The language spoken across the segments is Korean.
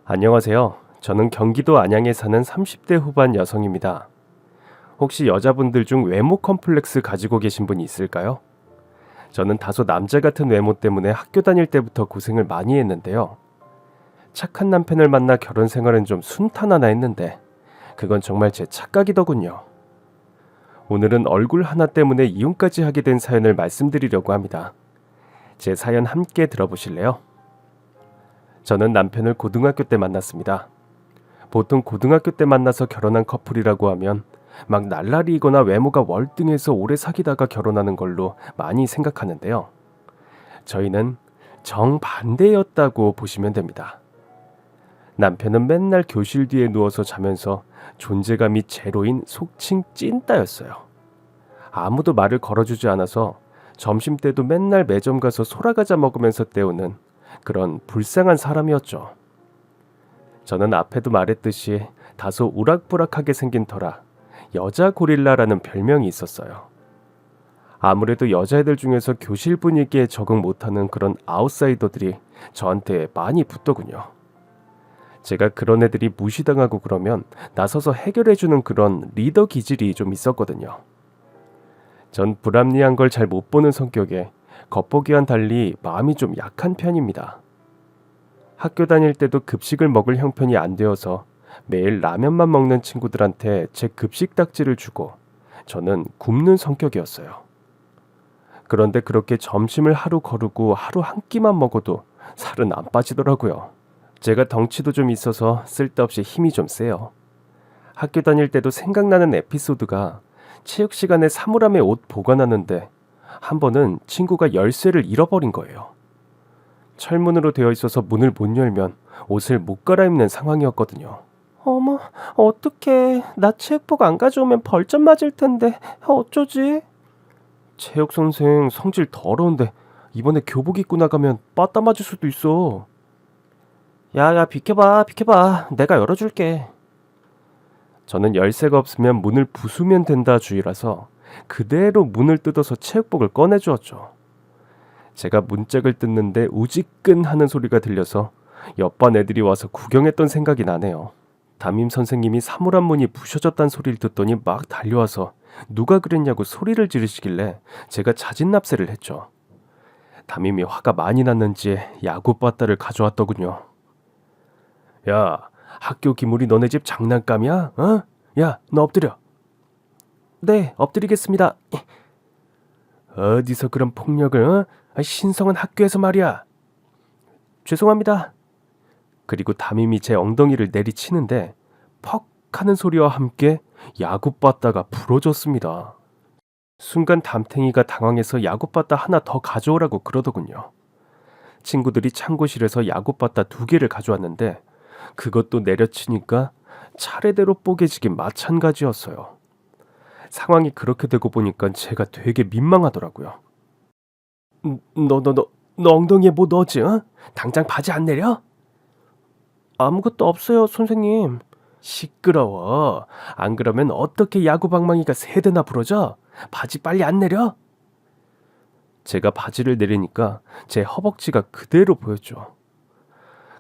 안녕하세요. 저는 경기도 안양에 사는 30대 후반 여성입니다. 혹시 여자분들 중 외모 컴플렉스 가지고 계신 분이 있을까요? 저는 다소 남자 같은 외모 때문에 학교 다닐 때부터 고생을 많이 했는데요. 착한 남편을 만나 결혼 생활은 좀 순탄하나 했는데 그건 정말 제 착각이더군요. 오늘은 얼굴 하나 때문에 이혼까지 하게 된 사연을 말씀드리려고 합니다. 제 사연 함께 들어보실래요? 저는 남편을 고등학교 때 만났습니다. 보통 고등학교 때 만나서 결혼한 커플이라고 하면 막 날라리거나 외모가 월등해서 오래 사귀다가 결혼하는 걸로 많이 생각하는데요. 저희는 정반대였다고 보시면 됩니다. 남편은 맨날 교실 뒤에 누워서 자면서 존재감이 제로인 속칭 찐따였어요. 아무도 말을 걸어주지 않아서 점심때도 맨날 매점 가서 소라과자 먹으면서 때우는 그런 불쌍한 사람이었죠. 저는 앞에도 말했듯이 다소 우락부락하게 생긴 터라 여자 고릴라라는 별명이 있었어요. 아무래도 여자애들 중에서 교실 분위기에 적응 못하는 그런 아웃사이더들이 저한테 많이 붙더군요. 제가 그런 애들이 무시당하고 그러면 나서서 해결해주는 그런 리더 기질이 좀 있었거든요. 전 불합리한 걸 잘 못 보는 성격에 겉보기와는 달리 마음이 좀 약한 편입니다. 학교 다닐 때도 급식을 먹을 형편이 안 되어서 매일 라면만 먹는 친구들한테 제 급식 딱지를 주고 저는 굶는 성격이었어요. 그런데 그렇게 점심을 하루 거르고 하루 한 끼만 먹어도 살은 안 빠지더라고요. 제가 덩치도 좀 있어서 쓸데없이 힘이 좀 세요. 학교 다닐 때도 생각나는 에피소드가 체육 시간에 사물함에 옷 보관하는데 한 번은 친구가 열쇠를 잃어버린 거예요. 철문으로 되어 있어서 문을 못 열면 옷을 못 갈아입는 상황이었거든요. 어머, 어떡해. 나 체육복 안 가져오면 벌점 맞을 텐데 어쩌지? 체육 선생 성질 더러운데 이번에 교복 입고 나가면 빠따 맞을 수도 있어. 야, 비켜봐. 내가 열어줄게. 저는 열쇠가 없으면 문을 부수면 된다 주의라서 그대로 문을 뜯어서 체육복을 꺼내주었죠. 제가 문짝을 뜯는데 우지끈 하는 소리가 들려서 옆반 애들이 와서 구경했던 생각이 나네요. 담임 선생님이 사물함 문이 부셔졌다는 소리를 듣더니 막 달려와서 누가 그랬냐고 소리를 지르시길래 제가 자진납세를 했죠. 담임이 화가 많이 났는지 야구 빠따를 가져왔더군요. 야, 학교 기물이 너네 집 장난감이야? 어? 야, 너 엎드려. 네, 엎드리겠습니다. 어디서 그런 폭력을? 어? 신성한 학교에서 말이야. 죄송합니다. 그리고 담임이 제 엉덩이를 내리치는데 퍽 하는 소리와 함께 야구바따가 부러졌습니다. 순간 담탱이가 당황해서 야구바따 하나 더 가져오라고 그러더군요. 친구들이 창고실에서 야구바따 2개를 가져왔는데 그것도 내려치니까 차례대로 뽀개지긴 마찬가지였어요. 상황이 그렇게 되고 보니까 제가 되게 민망하더라고요. 너 엉덩이에 뭐 넣었지? 어? 당장 바지 안 내려? 아무것도 없어요, 선생님. 시끄러워. 안 그러면 어떻게 야구 방망이가 3대나 부러져? 바지 빨리 안 내려? 제가 바지를 내리니까 제 허벅지가 그대로 보였죠.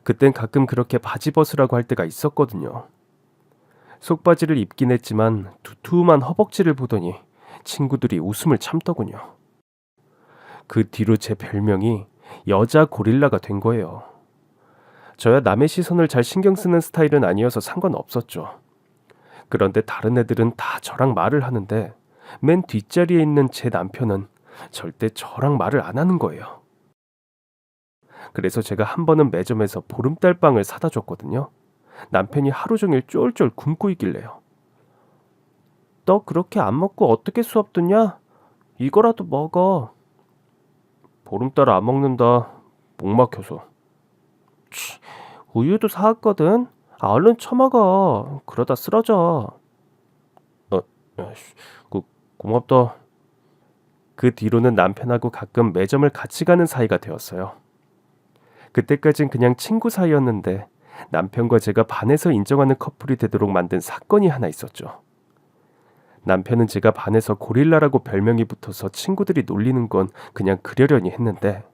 그땐 가끔 그렇게 바지 벗으라고 할 때가 있었거든요. 속바지를 입긴 했지만 두툼한 허벅지를 보더니 친구들이 웃음을 참더군요. 그 뒤로 제 별명이 여자 고릴라가 된 거예요. 저야 남의 시선을 잘 신경 쓰는 스타일은 아니어서 상관없었죠. 그런데 다른 애들은 다 저랑 말을 하는데 맨 뒷자리에 있는 제 남편은 절대 저랑 말을 안 하는 거예요. 그래서 제가 한 번은 매점에서 보름달빵을 사다 줬거든요. 남편이 하루 종일 쫄쫄 굶고 있길래요. 너 그렇게 안 먹고 어떻게 수업 듣냐? 이거라도 먹어. 보름달 안 먹는다. 목 막혀서. 우유도 사왔거든. 얼른 처먹어. 그러다 쓰러져. 고맙다. 그 뒤로는 남편하고 가끔 매점을 같이 가는 사이가 되었어요. 그때까진 그냥 친구 사이였는데 남편과 제가 반에서 인정하는 커플이 되도록 만든 사건이 하나 있었죠. 남편은 제가 반에서 고릴라라고 별명이 붙어서 친구들이 놀리는 건 그냥 그려려니 했는데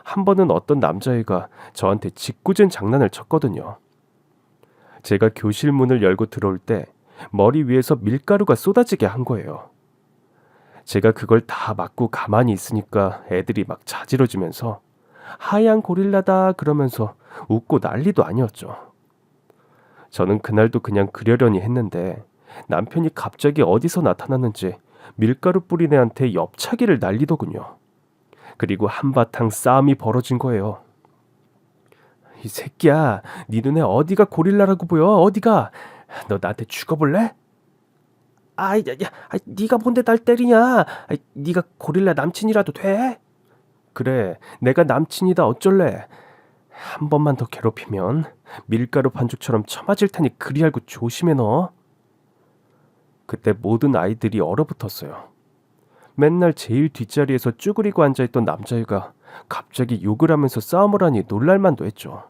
한 번은 어떤 남자애가 저한테 짓궂은 장난을 쳤거든요. 제가 교실 문을 열고 들어올 때 머리 위에서 밀가루가 쏟아지게 한 거예요. 제가 그걸 다 맞고 가만히 있으니까 애들이 막 자지러지면서 하얀 고릴라다 그러면서 웃고 난리도 아니었죠. 저는 그날도 그냥 그려려니 했는데 남편이 갑자기 어디서 나타났는지 밀가루 뿌린 애한테 엽차기를 날리더군요. 그리고 한바탕 싸움이 벌어진 거예요. 이 새끼야, 네 눈에 어디가 고릴라라고 보여? 어디가? 너 나한테 죽어볼래? 네가 뭔데 날 때리냐? 네가 고릴라 남친이라도 돼? 그래, 내가 남친이다 어쩔래? 한 번만 더 괴롭히면 밀가루 반죽처럼 쳐맞을 테니 그리 알고 조심해 너. 그때 모든 아이들이 얼어붙었어요. 맨날 제일 뒷자리에서 쭈그리고 앉아있던 남자애가 갑자기 욕을 하면서 싸움을 하니 놀랄만도 했죠.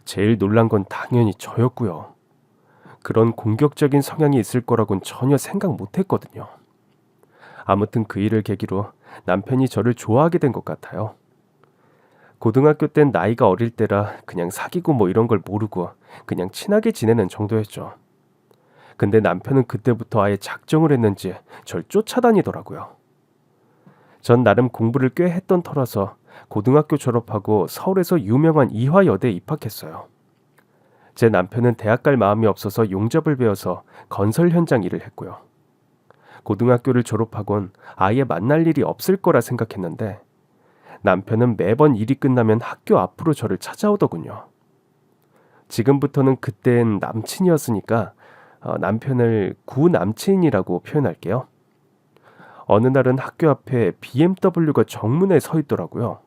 제일 놀란 건 당연히 저였고요. 그런 공격적인 성향이 있을 거라곤 전혀 생각 못했거든요. 아무튼 그 일을 계기로 남편이 저를 좋아하게 된 것 같아요. 고등학교 땐 나이가 어릴 때라 그냥 사귀고 뭐 이런 걸 모르고 그냥 친하게 지내는 정도였죠. 근데 남편은 그때부터 아예 작정을 했는지 절 쫓아다니더라고요. 전 나름 공부를 꽤 했던 터라서 고등학교 졸업하고 서울에서 유명한 이화여대에 입학했어요. 제 남편은 대학 갈 마음이 없어서 용접을 배워서 건설 현장 일을 했고요. 고등학교를 졸업하곤 아예 만날 일이 없을 거라 생각했는데 남편은 매번 일이 끝나면 학교 앞으로 저를 찾아오더군요. 지금부터는 그땐 남친이었으니까 남편을 구남친이라고 표현할게요. 어느 날은 학교 앞에 BMW가 정문에 서 있더라고요.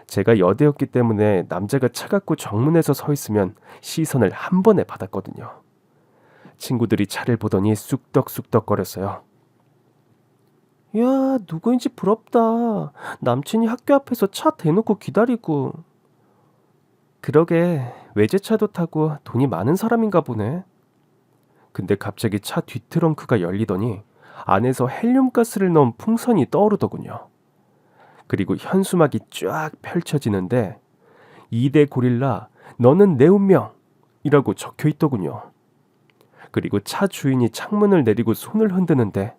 제가 여대였기 때문에 남자가 차갑고 정문에서 서 있으면 시선을 한 번에 받았거든요. 친구들이 차를 보더니 쑥덕쑥덕거렸어요. 야, 누구인지 부럽다. 남친이 학교 앞에서 차 대놓고 기다리고. 그러게, 외제차도 타고 돈이 많은 사람인가 보네. 근데 갑자기 차 뒷트렁크가 열리더니 안에서 헬륨가스를 넣은 풍선이 떠오르더군요. 그리고 현수막이 쫙 펼쳐지는데 2대 고릴라 너는 내 운명이라고 적혀 있더군요. 그리고 차 주인이 창문을 내리고 손을 흔드는데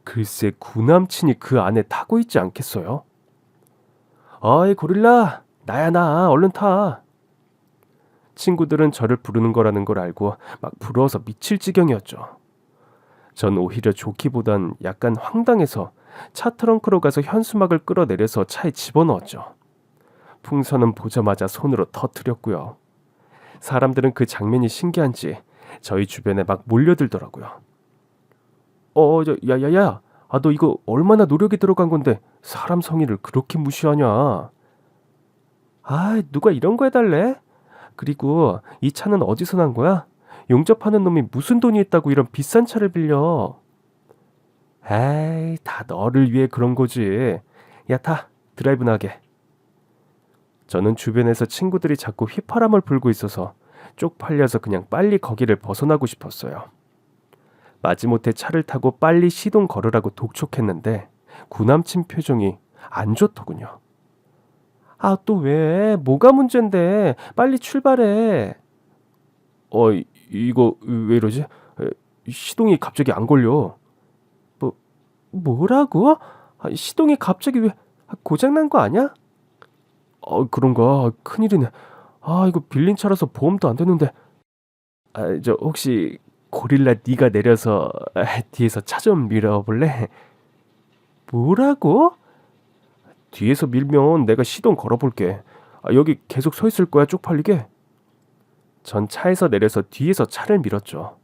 글쎄 구남친이 그 안에 타고 있지 않겠어요? 어이 고릴라 나야 나 얼른 타. 친구들은 저를 부르는 거라는 걸 알고 막 부러워서 미칠 지경이었죠. 전 오히려 좋기보단 약간 황당해서 차 트렁크로 가서 현수막을 끌어내려서 차에 집어넣었죠. 풍선은 보자마자 손으로 터뜨렸고요. 사람들은 그 장면이 신기한지 저희 주변에 막 몰려들더라고요. 야야야, 너 이거 얼마나 노력이 들어간 건데 사람 성의를 그렇게 무시하냐? 누가 이런 거 해달래? 그리고 이 차는 어디서 난 거야? 용접하는 놈이 무슨 돈이 있다고 이런 비싼 차를 빌려? 에이, 다 너를 위해 그런 거지. 야, 타. 드라이브나 하게. 저는 주변에서 친구들이 자꾸 휘파람을 불고 있어서 쪽팔려서 그냥 빨리 거기를 벗어나고 싶었어요. 마지못해 차를 타고 빨리 시동 걸으라고 독촉했는데 구남친 표정이 안 좋더군요. 또 왜? 뭐가 문제인데? 빨리 출발해. 이거 왜 이러지? 시동이 갑자기 안 걸려. 뭐라고? 시동이 갑자기 왜 고장난 거 아니야? 그런가? 큰일이네. 이거 빌린 차라서 보험도 안 되는데. 저 혹시 고릴라 네가 내려서 뒤에서 차 좀 밀어볼래? 뭐라고? 뒤에서 밀면 내가 시동 걸어볼게. 여기 계속 서 있을 거야 쪽팔리게? 전 차에서 내려서 뒤에서 차를 밀었죠.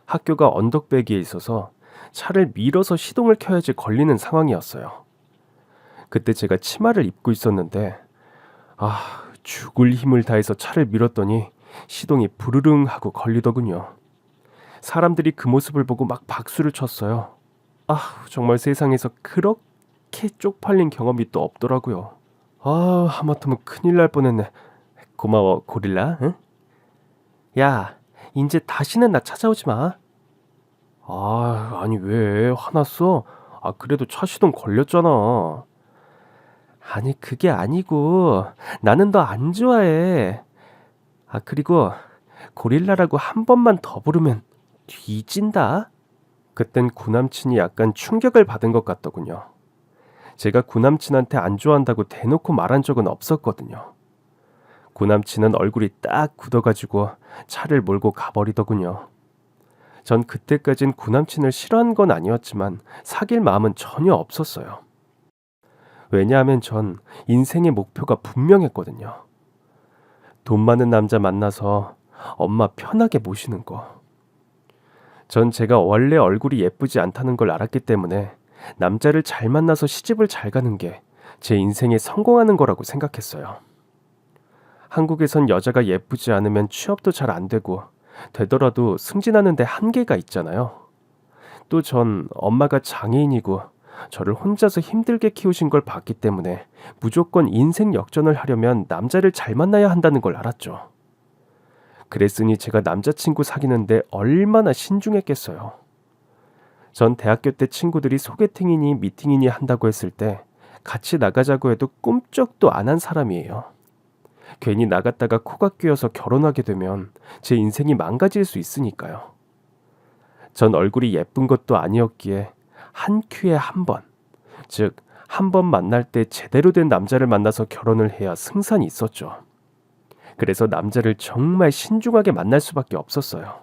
학교가 언덕배기에 있어서 차를 밀어서 시동을 켜야지 걸리는 상황이었어요. 그때 제가 치마를 입고 있었는데 죽을 힘을 다해서 차를 밀었더니 시동이 부르릉 하고 걸리더군요. 사람들이 그 모습을 보고 막 박수를 쳤어요. 정말 세상에서 그렇게 쪽팔린 경험이 또 없더라고요. 하마터면 큰일 날 뻔했네. 고마워 고릴라. 응? 야, 이제 다시는 나 찾아오지 마. 아니 왜 화났어? 그래도 차 시동 걸렸잖아. 아니 그게 아니고 나는 너 안 좋아해. 그리고 고릴라라고 한 번만 더 부르면 뒤진다. 그땐 구남친이 약간 충격을 받은 것 같더군요. 제가 구남친한테 안 좋아한다고 대놓고 말한 적은 없었거든요. 구남친은 얼굴이 딱 굳어가지고 차를 몰고 가버리더군요. 전 그때까진 구남친을 싫어한 건 아니었지만 사귈 마음은 전혀 없었어요. 왜냐하면 전 인생의 목표가 분명했거든요. 돈 많은 남자 만나서 엄마 편하게 모시는 거. 전 제가 원래 얼굴이 예쁘지 않다는 걸 알았기 때문에 남자를 잘 만나서 시집을 잘 가는 게 제 인생에 성공하는 거라고 생각했어요. 한국에선 여자가 예쁘지 않으면 취업도 잘 안 되고 되더라도 승진하는 데 한계가 있잖아요. 또 전 엄마가 장애인이고 저를 혼자서 힘들게 키우신 걸 봤기 때문에 무조건 인생 역전을 하려면 남자를 잘 만나야 한다는 걸 알았죠. 그랬으니 제가 남자친구 사귀는데 얼마나 신중했겠어요. 전 대학교 때 친구들이 소개팅이니 미팅이니 한다고 했을 때 같이 나가자고 해도 꿈쩍도 안 한 사람이에요. 괜히 나갔다가 코가 끼어서 결혼하게 되면 제 인생이 망가질 수 있으니까요. 전 얼굴이 예쁜 것도 아니었기에 한 큐에 한 번, 즉 한 번 만날 때 제대로 된 남자를 만나서 결혼을 해야 승산이 있었죠. 그래서 남자를 정말 신중하게 만날 수밖에 없었어요.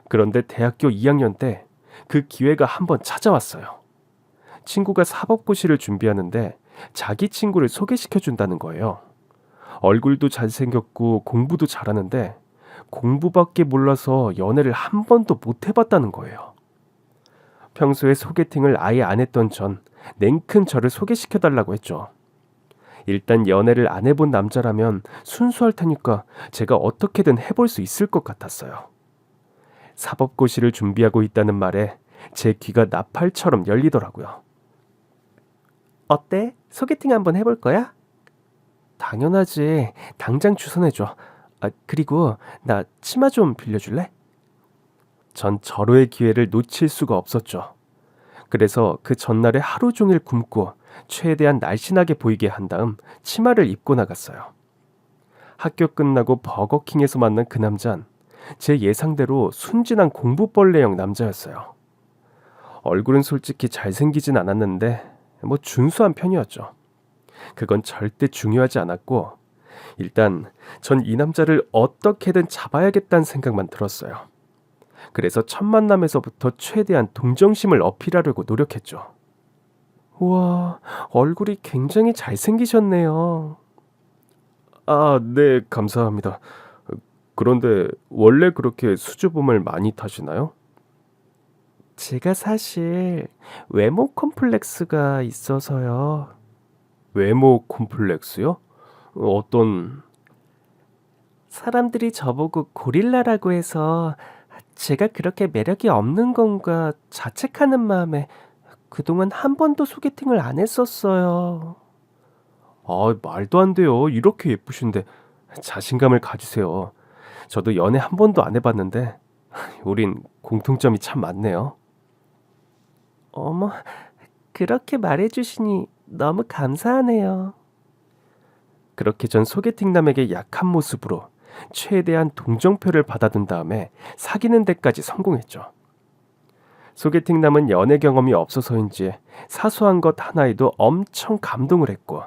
그런데 대학교 2학년 때 그 기회가 한 번 찾아왔어요. 친구가 사법고시를 준비하는데 자기 친구를 소개시켜 준다는 거예요. 얼굴도 잘생겼고 공부도 잘하는데 공부밖에 몰라서 연애를 한 번도 못 해봤다는 거예요. 평소에 소개팅을 아예 안 했던 전 냉큼 저를 소개시켜달라고 했죠. 일단 연애를 안 해본 남자라면 순수할 테니까 제가 어떻게든 해볼 수 있을 것 같았어요. 사법고시를 준비하고 있다는 말에 제 귀가 나팔처럼 열리더라고요. 어때? 소개팅 한번 해볼 거야? 당연하지. 당장 추선해줘. 그리고 나 치마 좀 빌려줄래? 전 절호의 기회를 놓칠 수가 없었죠. 그래서 그 전날에 하루 종일 굶고 최대한 날씬하게 보이게 한 다음 치마를 입고 나갔어요. 학교 끝나고 버거킹에서 만난 그 남잔 제 예상대로 순진한 공부벌레형 남자였어요. 얼굴은 솔직히 잘생기진 않았는데 준수한 편이었죠. 그건 절대 중요하지 않았고 일단 전 이 남자를 어떻게든 잡아야겠다는 생각만 들었어요. 그래서 첫 만남에서부터 최대한 동정심을 어필하려고 노력했죠. 우와, 얼굴이 굉장히 잘생기셨네요. 네, 감사합니다. 그런데 원래 그렇게 수줍음을 많이 타시나요? 제가 사실 외모 컴플렉스가 있어서요. 외모 콤플렉스요? 어떤... 사람들이 저보고 고릴라라고 해서 제가 그렇게 매력이 없는 건가 자책하는 마음에 그동안 한 번도 소개팅을 안 했었어요. 말도 안 돼요. 이렇게 예쁘신데 자신감을 가지세요. 저도 연애 한 번도 안 해봤는데 우린 공통점이 참 많네요. 어머, 그렇게 말해주시니 너무 감사하네요. 그렇게 전 소개팅남에게 약한 모습으로 최대한 동정표를 받아둔 다음에 사귀는 데까지 성공했죠. 소개팅남은 연애 경험이 없어서인지 사소한 것 하나에도 엄청 감동을 했고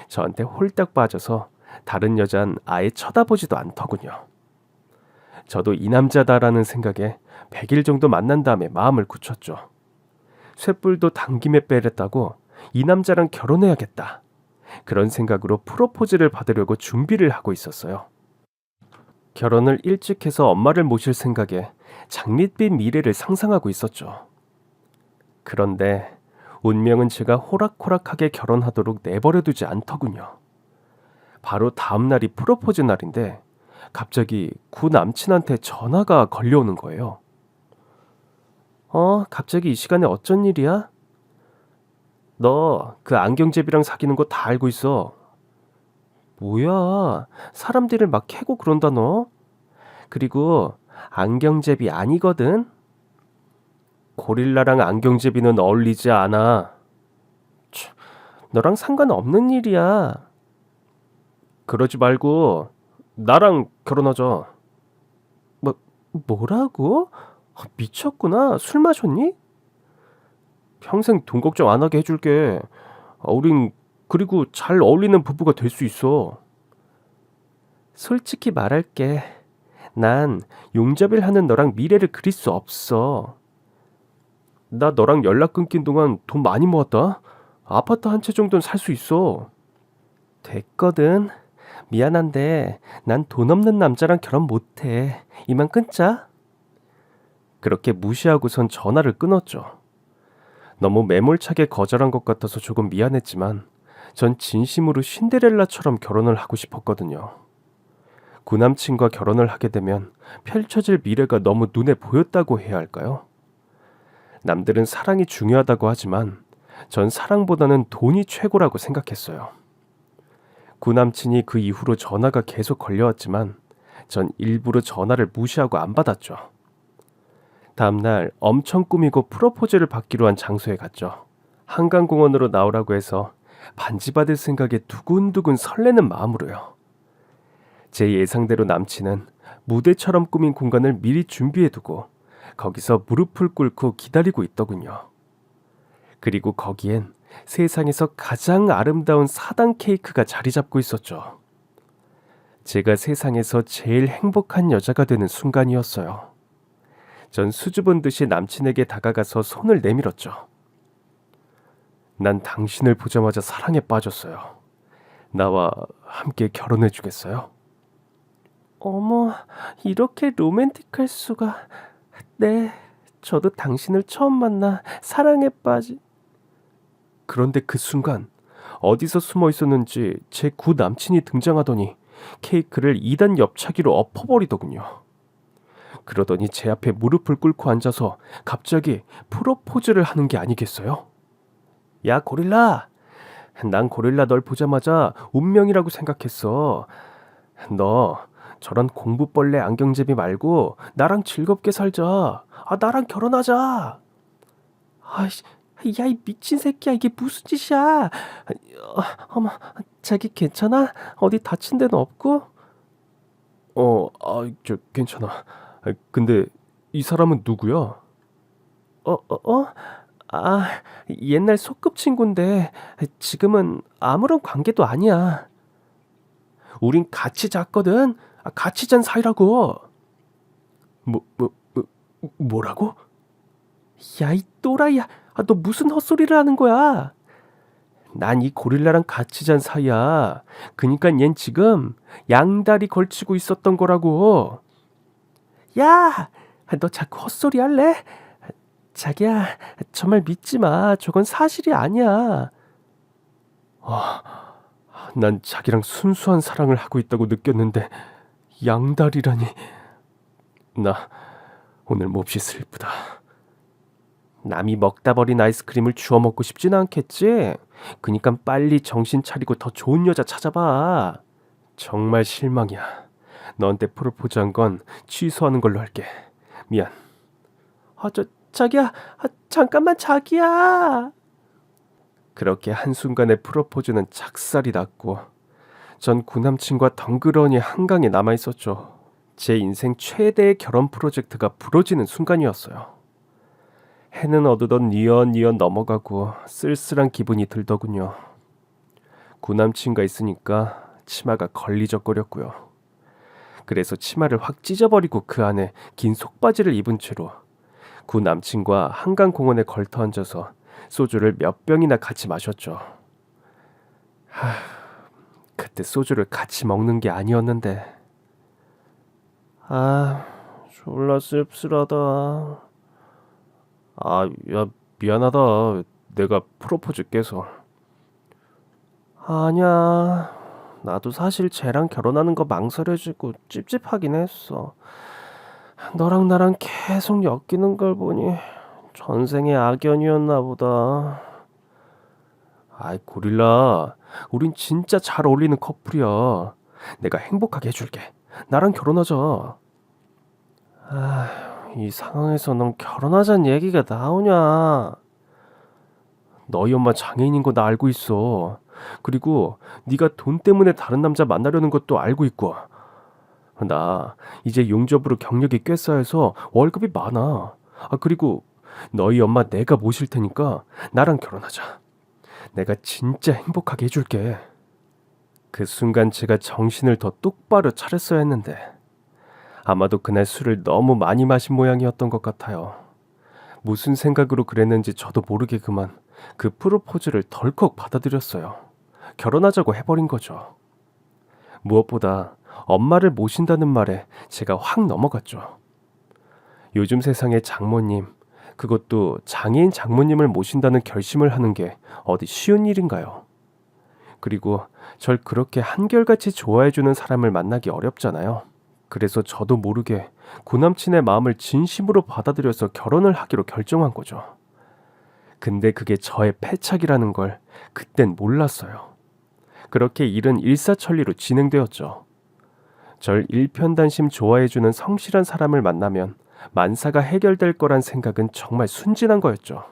저한테 홀딱 빠져서 다른 여잔 아예 쳐다보지도 않더군요. 저도 이 남자다라는 생각에 100일 정도 만난 다음에 마음을 굳혔죠. 쇳불도 당김에 빼랬다고 이 남자랑 결혼해야겠다. 그런 생각으로 프로포즈를 받으려고 준비를 하고 있었어요. 결혼을 일찍 해서 엄마를 모실 생각에 장밋빛 미래를 상상하고 있었죠. 그런데 운명은 제가 호락호락하게 결혼하도록 내버려두지 않더군요. 바로 다음 날이 프로포즈 날인데 갑자기 구 남친한테 전화가 걸려오는 거예요. 갑자기 이 시간에 어쩐 일이야? 너 그 안경제비랑 사귀는 거 다 알고 있어. 뭐야, 사람들을 막 캐고 그런다 너. 그리고 안경제비 아니거든. 고릴라랑 안경제비는 어울리지 않아. 너랑 상관없는 일이야. 그러지 말고 나랑 결혼하자. 뭐라고? 미쳤구나. 술 마셨니? 평생 돈 걱정 안 하게 해줄게. 우린 그리고 잘 어울리는 부부가 될 수 있어. 솔직히 말할게. 난 용접일 하는 너랑 미래를 그릴 수 없어. 나 너랑 연락 끊긴 동안 돈 많이 모았다. 아파트 한 채 정도는 살 수 있어. 됐거든. 미안한데 난 돈 없는 남자랑 결혼 못해. 이만 끊자. 그렇게 무시하고선 전화를 끊었죠. 너무 매몰차게 거절한 것 같아서 조금 미안했지만 전 진심으로 신데렐라처럼 결혼을 하고 싶었거든요. 구남친과 결혼을 하게 되면 펼쳐질 미래가 너무 눈에 보였다고 해야 할까요? 남들은 사랑이 중요하다고 하지만 전 사랑보다는 돈이 최고라고 생각했어요. 구남친이 그 이후로 전화가 계속 걸려왔지만 전 일부러 전화를 무시하고 안 받았죠. 다음날 엄청 꾸미고 프로포즈를 받기로 한 장소에 갔죠. 한강공원으로 나오라고 해서 반지 받을 생각에 두근두근 설레는 마음으로요. 제 예상대로 남친은 무대처럼 꾸민 공간을 미리 준비해두고 거기서 무릎을 꿇고 기다리고 있더군요. 그리고 거기엔 세상에서 가장 아름다운 사당 케이크가 자리 잡고 있었죠. 제가 세상에서 제일 행복한 여자가 되는 순간이었어요. 전 수줍은 듯이 남친에게 다가가서 손을 내밀었죠. 난 당신을 보자마자 사랑에 빠졌어요. 나와 함께 결혼해 주겠어요? 어머, 이렇게 로맨틱할 수가. 네, 저도 당신을 처음 만나 사랑에 빠지. 그런데 그 순간 어디서 숨어 있었는지 제 구 남친이 등장하더니 케이크를 2단 옆차기로 엎어버리더군요. 그러더니 제 앞에 무릎을 꿇고 앉아서 갑자기 프로포즈를 하는 게 아니겠어요? 야, 고릴라! 난 고릴라 널 보자마자 운명이라고 생각했어. 너 저런 공부벌레 안경제비 말고 나랑 즐겁게 살자. 나랑 결혼하자. 아이씨, 야, 이 미친 새끼야. 이게 무슨 짓이야? 어머, 자기 괜찮아? 어디 다친 데는 없고? 괜찮아. 근데 이 사람은 누구야? 옛날 소꿉친구인데 지금은 아무런 관계도 아니야. 우린 같이 잤거든. 같이 잔 사이라고. 뭐라고? 야, 이 또라이야. 너 무슨 헛소리를 하는 거야? 난 이 고릴라랑 같이 잔 사이야. 그니까 얜 지금 양다리 걸치고 있었던 거라고. 야, 너 자꾸 헛소리 할래? 자기야, 정말 믿지 마. 저건 사실이 아니야. 난 자기랑 순수한 사랑을 하고 있다고 느꼈는데 양다리라니. 나 오늘 몹시 슬프다. 남이 먹다 버린 아이스크림을 주워 먹고 싶진 않겠지? 그니까 빨리 정신 차리고 더 좋은 여자 찾아봐. 정말 실망이야. 너한테 프로포즈한 건 취소하는 걸로 할게. 미안. 자기야. 잠깐만, 자기야. 그렇게 한순간에 프로포즈는 착살이 났고 전 구남친과 덩그러니 한강에 남아있었죠. 제 인생 최대의 결혼 프로젝트가 부러지는 순간이었어요. 해는 어두던 뉘엿뉘엿 넘어가고 쓸쓸한 기분이 들더군요. 구남친과 있으니까 치마가 걸리적거렸고요. 그래서 치마를 확 찢어버리고 그 안에 긴 속바지를 입은 채로 구남친과 한강공원에 걸터앉아서 소주를 몇 병이나 같이 마셨죠. 그때 소주를 같이 먹는 게 아니었는데. 졸라 씁쓸하다. 야, 미안하다. 내가 프로포즈 깨서. 아니야. 나도 사실 쟤랑 결혼하는 거 망설여지고 찝찝하긴 했어. 너랑 나랑 계속 엮이는 걸 보니 전생의 악연이었나 보다. 고릴라. 우린 진짜 잘 어울리는 커플이야. 내가 행복하게 해줄게. 나랑 결혼하자. 이 상황에서 넌 결혼하자는 얘기가 나오냐? 너희 엄마 장애인인 거 나 알고 있어. 그리고 네가 돈 때문에 다른 남자 만나려는 것도 알고 있고. 나 이제 용접으로 경력이 꽤 쌓여서 월급이 많아. 그리고 너희 엄마 내가 모실 테니까 나랑 결혼하자. 내가 진짜 행복하게 해줄게. 그 순간 제가 정신을 더 똑바로 차렸어야 했는데 아마도 그날 술을 너무 많이 마신 모양이었던 것 같아요. 무슨 생각으로 그랬는지 저도 모르게 그만 그 프로포즈를 덜컥 받아들였어요. 결혼하자고 해버린 거죠. 무엇보다 엄마를 모신다는 말에 제가 확 넘어갔죠. 요즘 세상에 장모님, 그것도 장애인 장모님을 모신다는 결심을 하는 게 어디 쉬운 일인가요? 그리고 절 그렇게 한결같이 좋아해주는 사람을 만나기 어렵잖아요. 그래서 저도 모르게 구남친의 마음을 진심으로 받아들여서 결혼을 하기로 결정한 거죠. 근데 그게 저의 패착이라는 걸 그땐 몰랐어요. 그렇게 일은 일사천리로 진행되었죠. 절 일편단심 좋아해주는 성실한 사람을 만나면 만사가 해결될 거란 생각은 정말 순진한 거였죠.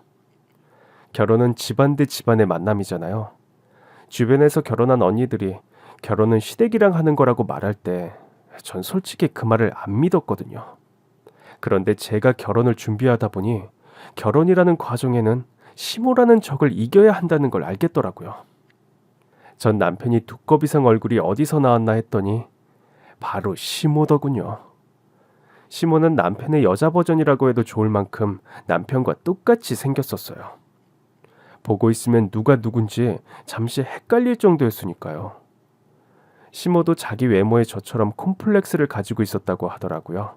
결혼은 집안 대 집안의 만남이잖아요. 주변에서 결혼한 언니들이 결혼은 시댁이랑 하는 거라고 말할 때 전 솔직히 그 말을 안 믿었거든요. 그런데 제가 결혼을 준비하다 보니 결혼이라는 과정에는 시모라는 적을 이겨야 한다는 걸 알겠더라고요. 전 남편이 두꺼비 상 얼굴이 어디서 나왔나 했더니 바로 시모더군요. 시모는 남편의 여자 버전이라고 해도 좋을 만큼 남편과 똑같이 생겼었어요. 보고 있으면 누가 누군지 잠시 헷갈릴 정도였으니까요. 시모도 자기 외모에 저처럼 콤플렉스를 가지고 있었다고 하더라고요.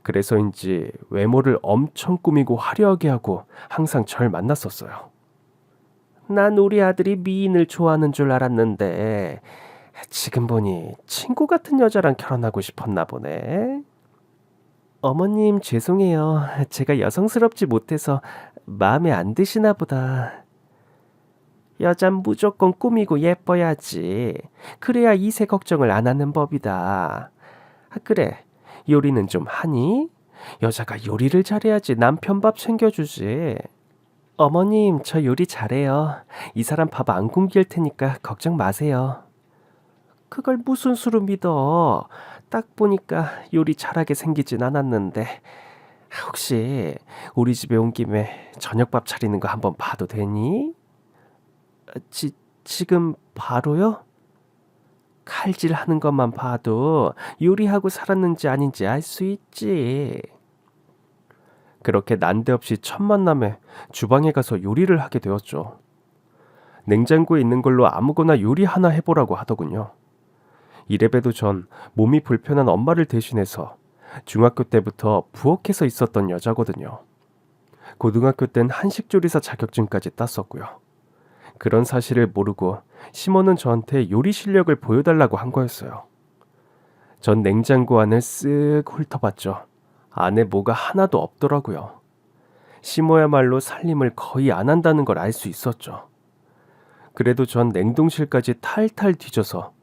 그래서인지 외모를 엄청 꾸미고 화려하게 하고 항상 절 만났었어요. 난 우리 아들이 미인을 좋아하는 줄 알았는데 지금 보니 친구 같은 여자랑 결혼하고 싶었나 보네. 어머님 죄송해요. 제가 여성스럽지 못해서 마음에 안 드시나 보다. 여잔 무조건 꾸미고 예뻐야지. 그래야 이세 걱정을 안 하는 법이다. 그래, 요리는 좀 하니? 여자가 요리를 잘해야지 남편 밥 챙겨주지. 어머님, 저 요리 잘해요. 이 사람 밥 안 굶길 테니까 걱정 마세요. 그걸 무슨 수로 믿어? 딱 보니까 요리 잘하게 생기진 않았는데. 혹시 우리 집에 온 김에 저녁밥 차리는 거 한번 봐도 되니? 지금 바로요? 칼질하는 것만 봐도 요리하고 살았는지 아닌지 알 수 있지. 그렇게 난데없이 첫 만남에 주방에 가서 요리를 하게 되었죠. 냉장고에 있는 걸로 아무거나 요리 하나 해보라고 하더군요. 이래봬도 전 몸이 불편한 엄마를 대신해서 중학교 때부터 부엌에서 있었던 여자거든요. 고등학교 땐 한식조리사 자격증까지 땄었고요. 그런 사실을 모르고 시모는 저한테 요리 실력을 보여달라고 한 거였어요. 전 냉장고 안을 쓱 훑어봤죠. 안에 뭐가 하나도 없더라고요. 시모야말로 살림을 거의 안 한다는 걸 알 수 있었죠. 그래도 전 냉동실까지 탈탈 뒤져서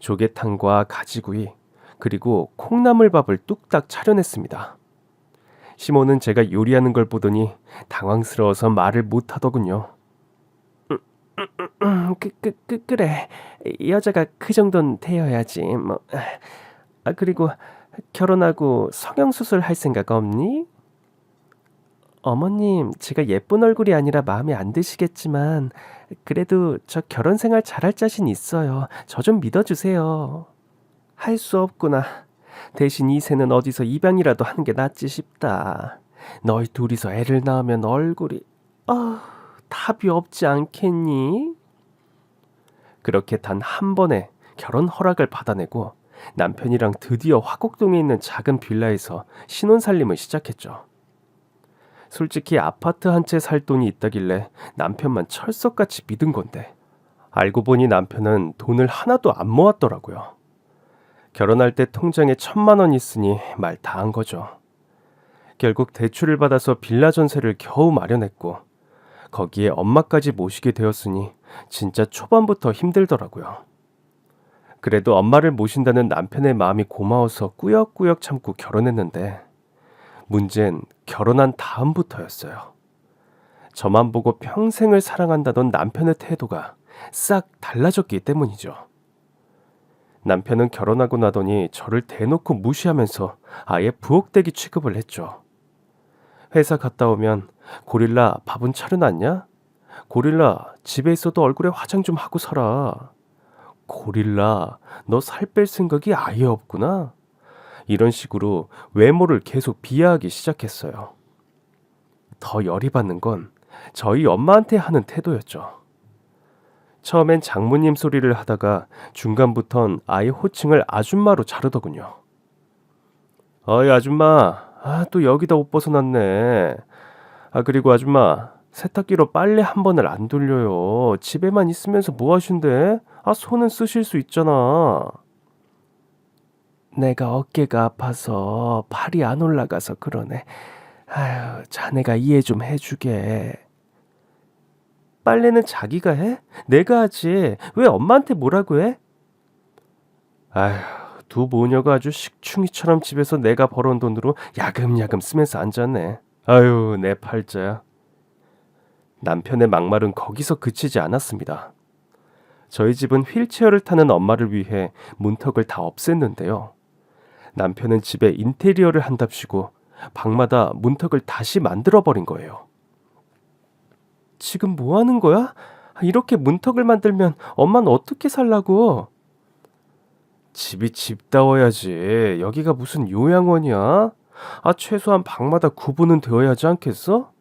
조개탕과 가지구이 그리고 콩나물밥을 뚝딱 차려냈습니다. 시모는 제가 요리하는 걸 보더니 당황스러워서 말을 못하더군요. 그래. 여자가 그 정도는 되어야지. 뭐. 그리고 결혼하고 성형수술 할 생각 없니? 어머님, 제가 예쁜 얼굴이 아니라 마음에 안 드시겠지만 그래도 저 결혼 생활 잘할 자신 있어요. 저 좀 믿어주세요. 할 수 없구나. 대신 이세는 어디서 입양이라도 하는 게 낫지 싶다. 너희 둘이서 애를 낳으면 얼굴이 답이 없지 않겠니? 그렇게 단 한 번에 결혼 허락을 받아내고 남편이랑 드디어 화곡동에 있는 작은 빌라에서 신혼살림을 시작했죠. 솔직히 아파트 한 채 살 돈이 있다길래 남편만 철석같이 믿은 건데 알고 보니 남편은 돈을 하나도 안 모았더라고요. 결혼할 때 통장에 1,000만 원 있으니 말 다 한 거죠. 결국 대출을 받아서 빌라 전세를 겨우 마련했고 거기에 엄마까지 모시게 되었으니 진짜 초반부터 힘들더라고요. 그래도 엄마를 모신다는 남편의 마음이 고마워서 꾸역꾸역 참고 결혼했는데 문제는 결혼한 다음부터였어요. 저만 보고 평생을 사랑한다던 남편의 태도가 싹 달라졌기 때문이죠. 남편은 결혼하고 나더니 저를 대놓고 무시하면서 아예 부엌대기 취급을 했죠. 회사 갔다 오면 고릴라 밥은 차려놨냐? 고릴라 집에 있어도 얼굴에 화장 좀 하고 살아. 고릴라 너 살 뺄 생각이 아예 없구나. 이런 식으로 외모를 계속 비하하기 시작했어요. 더 열이 받는 건 저희 엄마한테 하는 태도였죠. 처음엔 장모님 소리를 하다가 중간부턴 아예 호칭을 아줌마로 자르더군요. 어이 아줌마, 또 여기다 옷 벗어놨네. 그리고 아줌마, 세탁기로 빨래 한 번을 안 돌려요. 집에만 있으면서 뭐 하신대? 손은 쓰실 수 있잖아. 내가 어깨가 아파서 팔이 안 올라가서 그러네. 자네가 이해 좀 해주게. 빨래는 자기가 해? 내가 하지. 왜 엄마한테 뭐라고 해? 두 모녀가 아주 식충이처럼 집에서 내가 벌어온 돈으로 야금야금 쓰면서 앉았네. 내 팔자야. 남편의 막말은 거기서 그치지 않았습니다. 저희 집은 휠체어를 타는 엄마를 위해 문턱을 다 없앴는데요. 남편은 집에 인테리어를 한답시고 방마다 문턱을 다시 만들어버린 거예요. 지금 뭐 하는 거야? 이렇게 문턱을 만들면 엄마는 어떻게 살라고? 집이 집다워야지. 여기가 무슨 요양원이야? 최소한 방마다 구분은 되어야지 않겠어?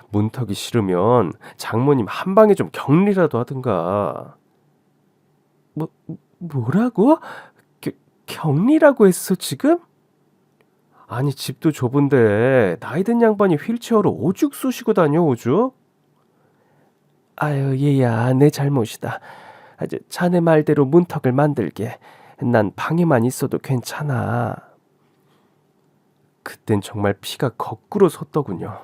문턱이 싫으면 장모님 한 방에 좀 격리라도 하든가. 뭐라고? 격리라고 했어 지금? 아니 집도 좁은데 나이든 양반이 휠체어로 오죽 쑤시고 다녀 오죽? 얘야 내 잘못이다. 자네 말대로 문턱을 만들게. 난 방에만 있어도 괜찮아. 그땐 정말 피가 거꾸로 솟더군요.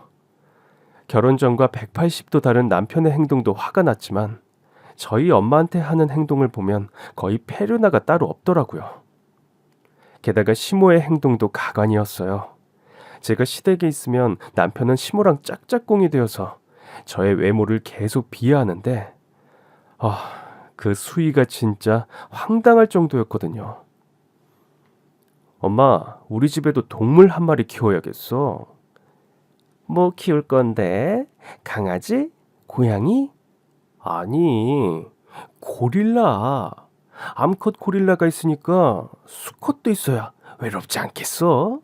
결혼 전과 180도 다른 남편의 행동도 화가 났지만 저희 엄마한테 하는 행동을 보면 거의 페르나가 따로 없더라고요. 게다가 시모의 행동도 가관이었어요. 제가 시댁에 있으면 남편은 시모랑 짝짝꿍이 되어서 저의 외모를 계속 비하하는데 그 수위가 진짜 황당할 정도였거든요. 엄마, 우리 집에도 동물 한 마리 키워야겠어. 뭐 키울 건데? 강아지? 고양이? 아니, 고릴라. 암컷 고릴라가 있으니까 수컷도 있어야 외롭지 않겠어?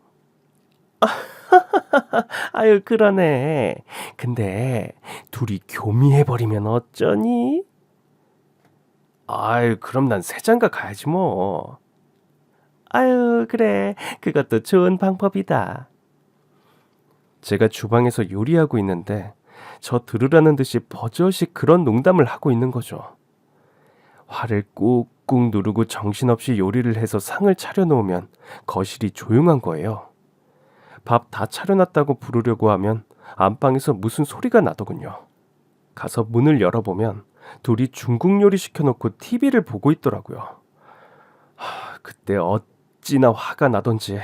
그러네. 근데 둘이 교미해버리면 어쩌니? 그럼 난 새장가 가야지 뭐. 그래. 그것도 좋은 방법이다. 제가 주방에서 요리하고 있는데 저 들으라는 듯이 버젓이 그런 농담을 하고 있는 거죠. 화를 꾹꾹 누르고 정신없이 요리를 해서 상을 차려놓으면 거실이 조용한 거예요. 밥 다 차려놨다고 부르려고 하면 안방에서 무슨 소리가 나더군요. 가서 문을 열어보면 둘이 중국 요리 시켜놓고 TV를 보고 있더라고요. 그때 어찌나 화가 나던지.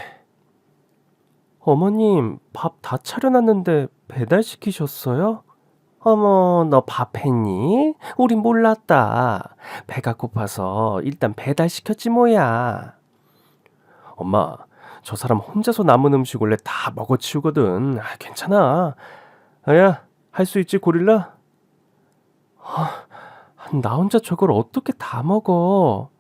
어머님, 밥 다 차려놨는데 배달시키셨어요? 어머, 너 밥했니? 우린 몰랐다. 배가 고파서 일단 배달시켰지 뭐야. 엄마, 저 사람 혼자서 남은 음식 원래 다 먹어치우거든. 괜찮아. 야, 할 수 있지 고릴라? 나 혼자 저걸 어떻게 다 먹어?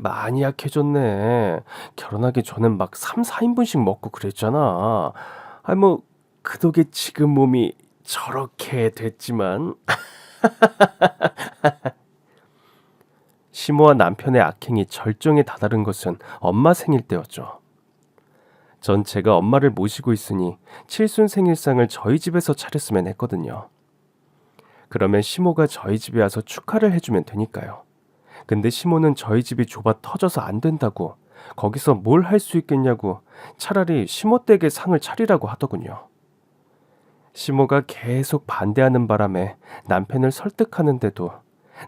많이 약해졌네. 결혼하기 전엔 막 3, 4인분씩 먹고 그랬잖아. 그 덕에 지금 몸이 저렇게 됐지만. 시모와 남편의 악행이 절정에 다다른 것은 엄마 생일 때였죠. 전 제가 엄마를 모시고 있으니 칠순 생일상을 저희 집에서 차렸으면 했거든요. 그러면 시모가 저희 집에 와서 축하를 해주면 되니까요. 근데 시모는 저희 집이 좁아 터져서 안 된다고, 거기서 뭘 할 수 있겠냐고 차라리 시모 댁에 상을 차리라고 하더군요. 시모가 계속 반대하는 바람에 남편을 설득하는데도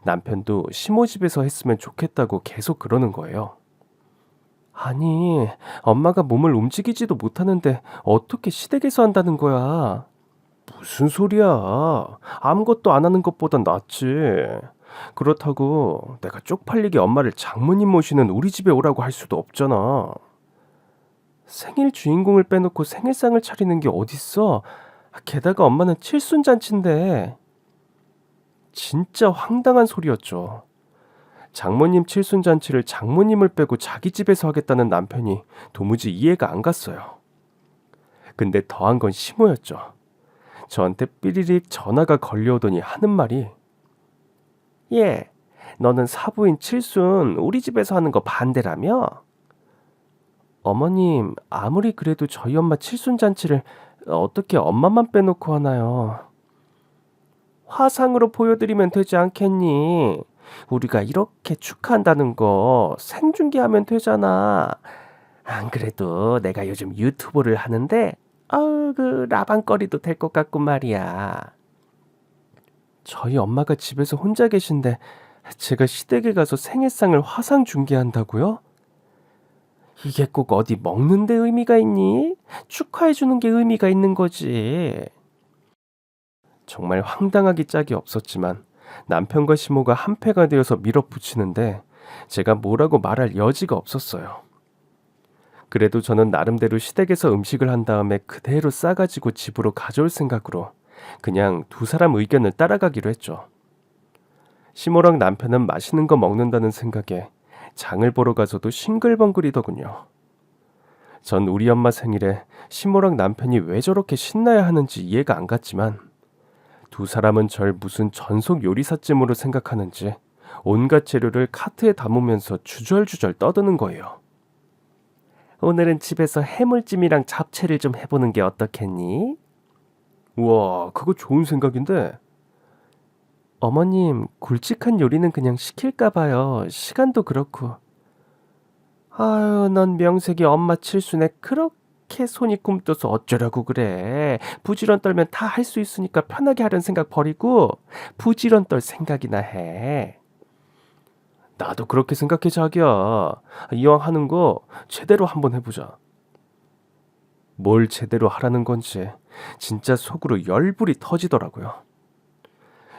남편도 시모 집에서 했으면 좋겠다고 계속 그러는 거예요. 아니, 엄마가 몸을 움직이지도 못하는데 어떻게 시댁에서 한다는 거야? 무슨 소리야? 아무것도 안 하는 것보단 낫지. 그렇다고 내가 쪽팔리게 엄마를 장모님 모시는 우리 집에 오라고 할 수도 없잖아. 생일 주인공을 빼놓고 생일상을 차리는 게 어딨어? 게다가 엄마는 칠순잔치인데. 진짜 황당한 소리였죠. 장모님 칠순잔치를 장모님을 빼고 자기 집에서 하겠다는 남편이 도무지 이해가 안 갔어요. 근데 더한 건 시모였죠. 저한테 삐리릭 전화가 걸려오더니 하는 말이, 예, 너는 사부인 칠순 우리 집에서 하는 거 반대라며? 어머님, 아무리 그래도 저희 엄마 칠순잔치를 어떻게 엄마만 빼놓고 하나요? 화상으로 보여드리면 되지 않겠니? 우리가 이렇게 축하한다는 거 생중계하면 되잖아. 안 그래도 내가 요즘 유튜브를 하는데 그 라방거리도 될 것 같고 말이야. 저희 엄마가 집에서 혼자 계신데 제가 시댁에 가서 생일상을 화상 중계한다고요? 이게 꼭 어디 먹는 데 의미가 있니? 축하해 주는 게 의미가 있는 거지. 정말 황당하기 짝이 없었지만 남편과 시모가 한패가 되어서 밀어붙이는데 제가 뭐라고 말할 여지가 없었어요. 그래도 저는 나름대로 시댁에서 음식을 한 다음에 그대로 싸가지고 집으로 가져올 생각으로 그냥 두 사람 의견을 따라가기로 했죠. 시모랑 남편은 맛있는 거 먹는다는 생각에 장을 보러 가서도 싱글벙글이더군요. 전 우리 엄마 생일에 시모랑 남편이 왜 저렇게 신나야 하는지 이해가 안 갔지만 두 사람은 절 무슨 전속 요리사쯤으로 생각하는지 온갖 재료를 카트에 담으면서 주절주절 떠드는 거예요. 오늘은 집에서 해물찜이랑 잡채를 좀 해보는 게 어떻겠니? 우와, 그거 좋은 생각인데. 어머님, 굵직한 요리는 그냥 시킬까 봐요. 시간도 그렇고. 아유, 넌 명색이 엄마 칠순에 그렇게 손이 꿈떠서 어쩌라고 그래. 부지런 떨면 다 할 수 있으니까 편하게 하려는 생각 버리고 부지런 떨 생각이나 해. 나도 그렇게 생각해, 자기야. 이왕 하는 거 제대로 한번 해보자. 뭘 제대로 하라는 건지 진짜 속으로 열불이 터지더라고요.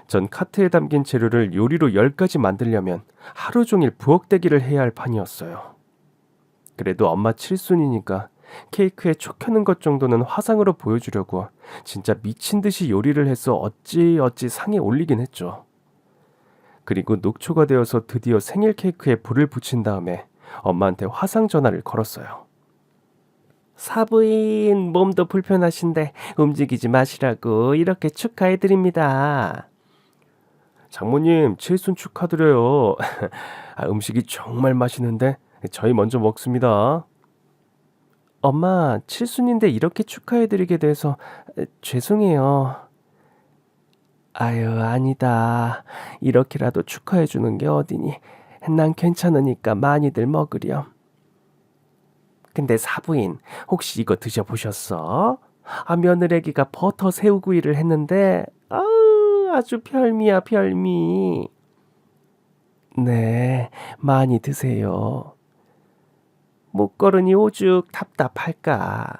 전 카트에 담긴 재료를 요리로 10가지 만들려면 하루 종일 부엌대기를 해야 할 판이었어요. 그래도 엄마 칠순이니까 케이크에 촉 켜는 것 정도는 화상으로 보여주려고 진짜 미친 듯이 요리를 해서 어찌어찌 상에 올리긴 했죠. 그리고 녹초가 되어서 드디어 생일 케이크에 불을 붙인 다음에 엄마한테 화상 전화를 걸었어요. 사부인, 몸도 불편하신데 움직이지 마시라고 이렇게 축하해드립니다. 장모님, 칠순 축하드려요. 음식이 정말 맛있는데 저희 먼저 먹습니다. 엄마, 칠순인데 이렇게 축하해드리게 돼서 죄송해요. 아유, 아니다. 이렇게라도 축하해주는 게 어디니. 난 괜찮으니까 많이들 먹으렴. 근데 사부인, 혹시 이거 드셔보셨어? 며느래기가 버터 새우구이를 했는데 아주 별미야, 별미. 네, 많이 드세요. 목걸음이 오죽 답답할까.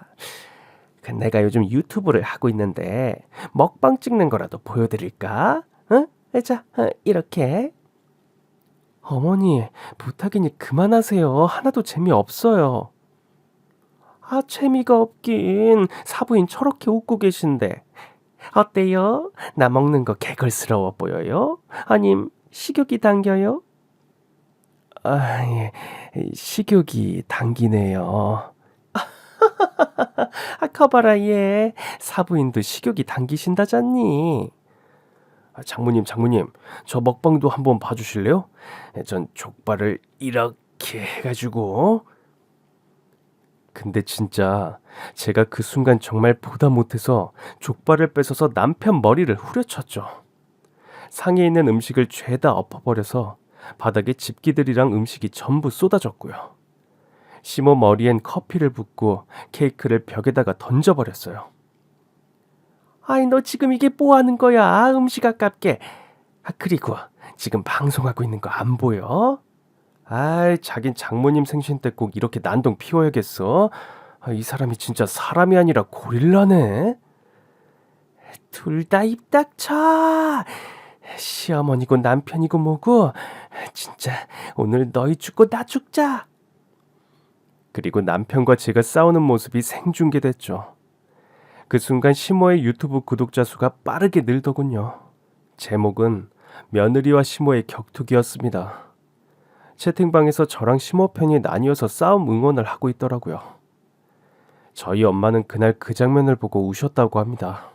내가 요즘 유튜브를 하고 있는데 먹방 찍는 거라도 보여드릴까? 응? 자, 이렇게. 어머니, 부탁이니 그만하세요. 하나도 재미없어요. 재미가 없긴. 사부인 저렇게 웃고 계신데. 어때요? 나 먹는 거 개걸스러워 보여요? 아님 식욕이 당겨요? 예, 식욕이 당기네요. 커봐라 얘. 사부인도 식욕이 당기신다잖니. 장모님, 저 먹방도 한번 봐주실래요? 전 족발을 이렇게 해가지고. 근데 진짜 제가 그 순간 정말 보다 못해서 족발을 뺏어서 남편 머리를 후려쳤죠. 상에 있는 음식을 죄다 엎어버려서 바닥에 집기들이랑 음식이 전부 쏟아졌고요. 시모 머리엔 커피를 붓고 케이크를 벽에다가 던져버렸어요. 아이, 너 지금 이게 뭐 하는 거야? 음식 아깝게. 그리고 지금 방송하고 있는 거 안 보여? 아이, 자긴 장모님 생신 때 꼭 이렇게 난동 피워야겠어? 이 사람이 진짜 사람이 아니라 고릴라네. 둘 다 입 닥쳐. 시어머니고 남편이고 뭐고. 진짜 오늘 너희 죽고 나 죽자. 그리고 남편과 제가 싸우는 모습이 생중계됐죠. 그 순간 시모의 유튜브 구독자 수가 빠르게 늘더군요. 제목은 며느리와 시모의 격투기였습니다. 채팅방에서 저랑 시모 편이 나뉘어서 싸움 응원을 하고 있더라고요. 저희 엄마는 그날 그 장면을 보고 우셨다고 합니다.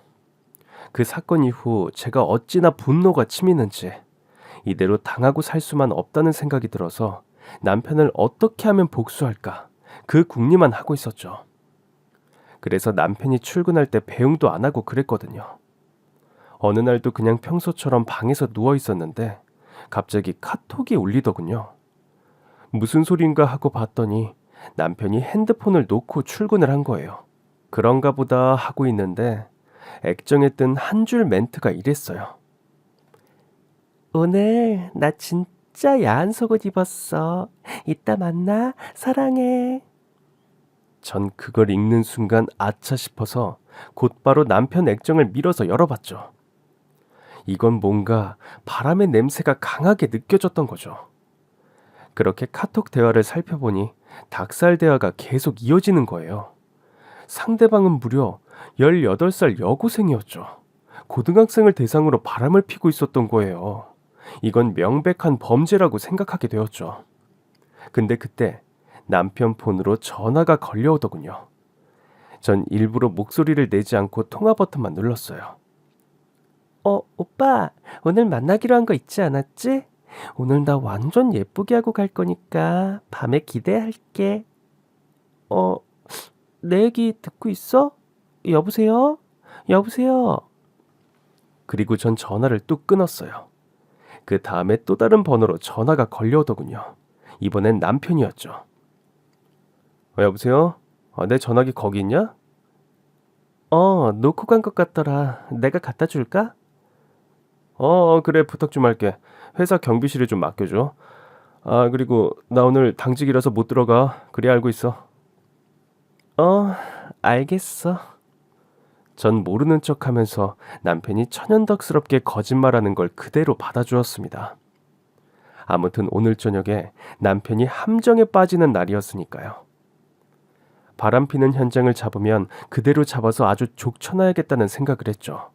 그 사건 이후 제가 어찌나 분노가 치미는지 이대로 당하고 살 수만 없다는 생각이 들어서 남편을 어떻게 하면 복수할까 그 궁리만 하고 있었죠. 그래서 남편이 출근할 때 배웅도 안 하고 그랬거든요. 어느 날도 그냥 평소처럼 방에서 누워 있었는데 갑자기 카톡이 울리더군요. 무슨 소린가 하고 봤더니 남편이 핸드폰을 놓고 출근을 한 거예요. 그런가 보다 하고 있는데 액정에 뜬 한 줄 멘트가 이랬어요. 오늘 나 진짜 야한 속옷 입었어. 이따 만나. 사랑해. 전 그걸 읽는 순간 아차 싶어서 곧바로 남편 액정을 밀어서 열어봤죠. 이건 뭔가 바람의 냄새가 강하게 느껴졌던 거죠. 그렇게 카톡 대화를 살펴보니 닭살 대화가 계속 이어지는 거예요. 상대방은 무려 18살 여고생이었죠. 고등학생을 대상으로 바람을 피고 있었던 거예요. 이건 명백한 범죄라고 생각하게 되었죠. 근데 그때 남편 폰으로 전화가 걸려오더군요. 전 일부러 목소리를 내지 않고 통화 버튼만 눌렀어요. 오빠, 오늘 만나기로 한 거 있지 않았지? 오늘 나 완전 예쁘게 하고 갈 거니까 밤에 기대할게. 내 얘기 듣고 있어? 여보세요? 여보세요? 그리고 전 전화를 뚝 끊었어요. 그 다음에 또 다른 번호로 전화가 걸려오더군요. 이번엔 남편이었죠. 여보세요? 내 전화기 거기 있냐? 놓고 간 것 같더라. 내가 갖다 줄까? 그래, 부탁 좀 할게. 회사 경비실에 좀 맡겨줘. 그리고 나 오늘 당직이라서 못 들어가. 그래, 알고 있어. 알겠어. 전 모르는 척하면서 남편이 천연덕스럽게 거짓말하는 걸 그대로 받아주었습니다. 아무튼 오늘 저녁에 남편이 함정에 빠지는 날이었으니까요. 바람피는 현장을 잡으면 그대로 잡아서 아주 족쳐놔야겠다는 생각을 했죠.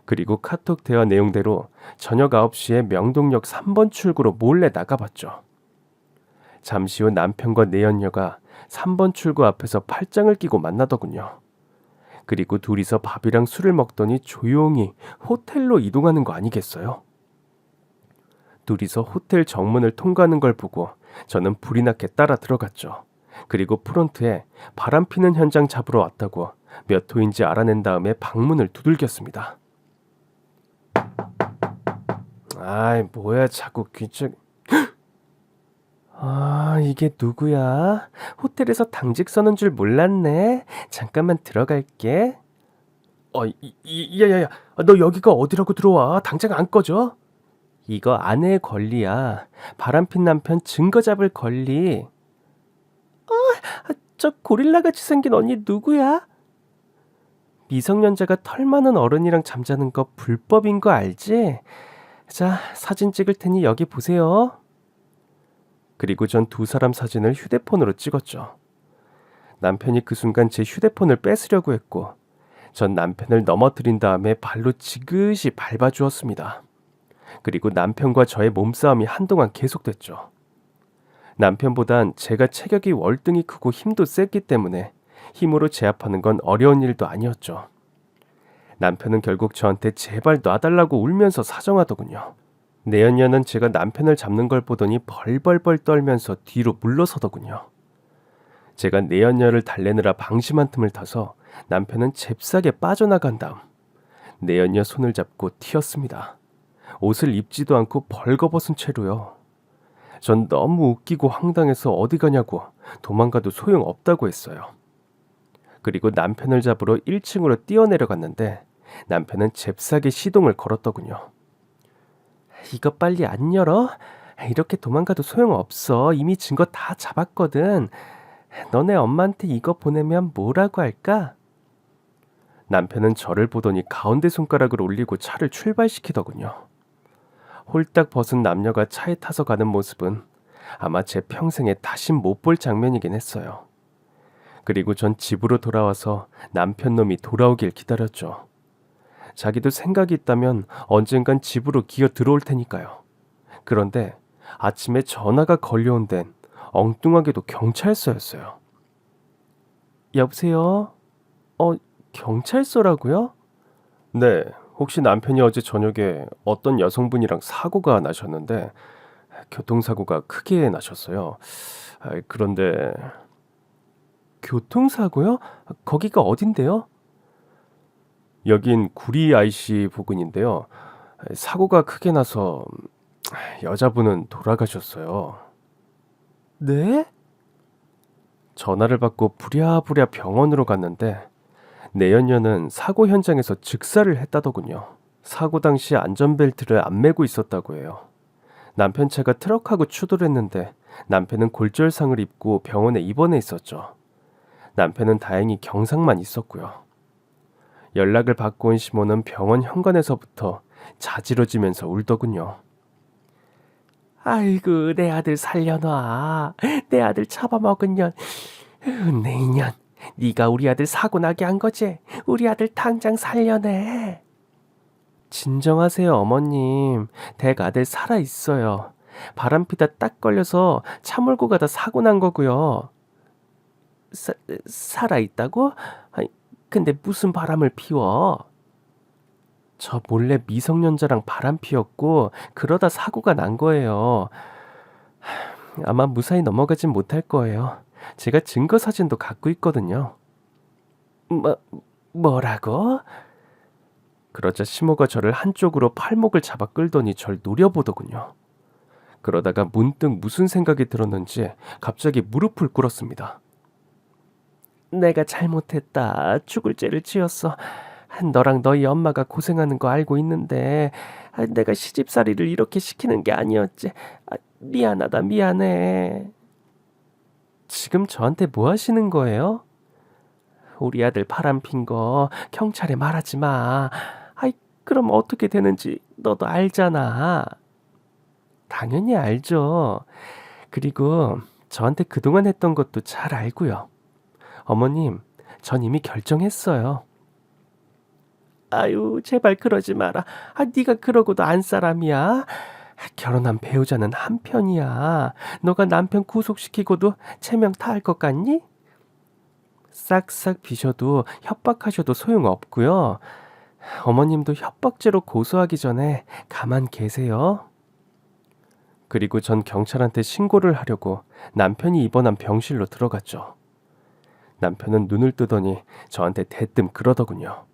그리고 카톡 대화 내용대로 저녁 9시에 명동역 3번 출구로 몰래 나가봤죠. 잠시 후 남편과 내연녀가 3번 출구 앞에서 팔짱을 끼고 만나더군요. 그리고 둘이서 밥이랑 술을 먹더니 조용히 호텔로 이동하는 거 아니겠어요? 둘이서 호텔 정문을 통과하는 걸 보고 저는 불이 나게 따라 들어갔죠. 그리고 프론트에 바람피는 현장 잡으러 왔다고 몇 호인지 알아낸 다음에 방문을 두들겼습니다. 뭐야, 자꾸 귀찮... 이게 누구야? 호텔에서 당직 서는 줄 몰랐네. 잠깐만 들어갈게. 야야야, 너 여기가 어디라고 들어와? 당장 안 꺼져? 이거 아내의 권리야. 바람핀 남편 증거 잡을 권리. 저 고릴라같이 생긴 언니 누구야? 미성년자가 털 많은 어른이랑 잠자는 거 불법인 거 알지? 자, 사진 찍을 테니 여기 보세요. 그리고 전 두 사람 사진을 휴대폰으로 찍었죠. 남편이 그 순간 제 휴대폰을 뺏으려고 했고 전 남편을 넘어뜨린 다음에 발로 지그시 밟아주었습니다. 그리고 남편과 저의 몸싸움이 한동안 계속됐죠. 남편보단 제가 체격이 월등히 크고 힘도 셌기 때문에 힘으로 제압하는 건 어려운 일도 아니었죠. 남편은 결국 저한테 제발 놔달라고 울면서 사정하더군요. 내연녀는 제가 남편을 잡는 걸 보더니 벌벌벌 떨면서 뒤로 물러서더군요. 제가 내연녀를 달래느라 방심한 틈을 타서 남편은 잽싸게 빠져나간 다음 내연녀 손을 잡고 튀었습니다. 옷을 입지도 않고 벌거벗은 채로요. 전 너무 웃기고 황당해서 어디 가냐고 도망가도 소용없다고 했어요. 그리고 남편을 잡으러 1층으로 뛰어내려갔는데 남편은 잽싸게 시동을 걸었더군요. 이거 빨리 안 열어? 이렇게 도망가도 소용없어. 이미 증거 다 잡았거든. 너네 엄마한테 이거 보내면 뭐라고 할까? 남편은 저를 보더니 가운데 손가락을 올리고 차를 출발시키더군요. 홀딱 벗은 남녀가 차에 타서 가는 모습은 아마 제 평생에 다신 못 볼 장면이긴 했어요. 그리고 전 집으로 돌아와서 남편 놈이 돌아오길 기다렸죠. 자기도 생각이 있다면 언젠간 집으로 기어 들어올 테니까요. 그런데 아침에 전화가 걸려온 데는 엉뚱하게도 경찰서였어요. 여보세요? 경찰서라고요? 네, 혹시 남편이 어제 저녁에 어떤 여성분이랑 사고가 나셨는데 교통사고가 크게 나셨어요. 그런데 교통사고요? 거기가 어딘데요? 여긴 구리 IC 부근인데요. 사고가 크게 나서 여자분은 돌아가셨어요. 네? 전화를 받고 부랴부랴 병원으로 갔는데 내연녀는 사고 현장에서 즉사를 했다더군요. 사고 당시 안전벨트를 안 매고 있었다고 해요. 남편 차가 트럭하고 추돌했는데 남편은 골절상을 입고 병원에 입원해 있었죠. 남편은 다행히 경상만 있었고요. 연락을 받고 온 시모는 병원 현관에서부터 자지러지면서 울더군요. 아이고, 내 아들 살려놔. 내 아들 잡아먹은 년. 내 인연. 네가 우리 아들 사고 나게 한 거지. 우리 아들 당장 살려내. 진정하세요, 어머님. 댁 아들 살아있어요. 바람피다 딱 걸려서 차 몰고 가다 사고 난 거고요. 살아있다고? 아니, 근데 무슨 바람을 피워? 저 몰래 미성년자랑 바람 피웠고 그러다 사고가 난 거예요. 아마 무사히 넘어가진 못할 거예요. 제가 증거 사진도 갖고 있거든요. 뭐라고? 그러자 시모가 저를 한쪽으로 팔목을 잡아 끌더니 절 노려보더군요. 그러다가 문득 무슨 생각이 들었는지 갑자기 무릎을 꿇었습니다. 내가 잘못했다. 죽을 죄를 지었어. 너랑 너희 엄마가 고생하는 거 알고 있는데 내가 시집살이를 이렇게 시키는 게 아니었지. 미안하다, 미안해. 지금 저한테 뭐 하시는 거예요? 우리 아들 바람핀 거 경찰에 말하지 마. 그럼 어떻게 되는지 너도 알잖아. 당연히 알죠. 그리고 저한테 그동안 했던 것도 잘 알고요. 어머님, 전 이미 결정했어요. 아유, 제발 그러지 마라. 네가 그러고도 안 사람이야. 결혼한 배우자는 한 편이야. 너가 남편 구속시키고도 체면 타할 것 같니? 싹싹 비셔도 협박하셔도 소용없고요. 어머님도 협박죄로 고소하기 전에 가만 계세요. 그리고 전 경찰한테 신고를 하려고 남편이 입원한 병실로 들어갔죠. 남편은 눈을 뜨더니 저한테 대뜸 그러더군요.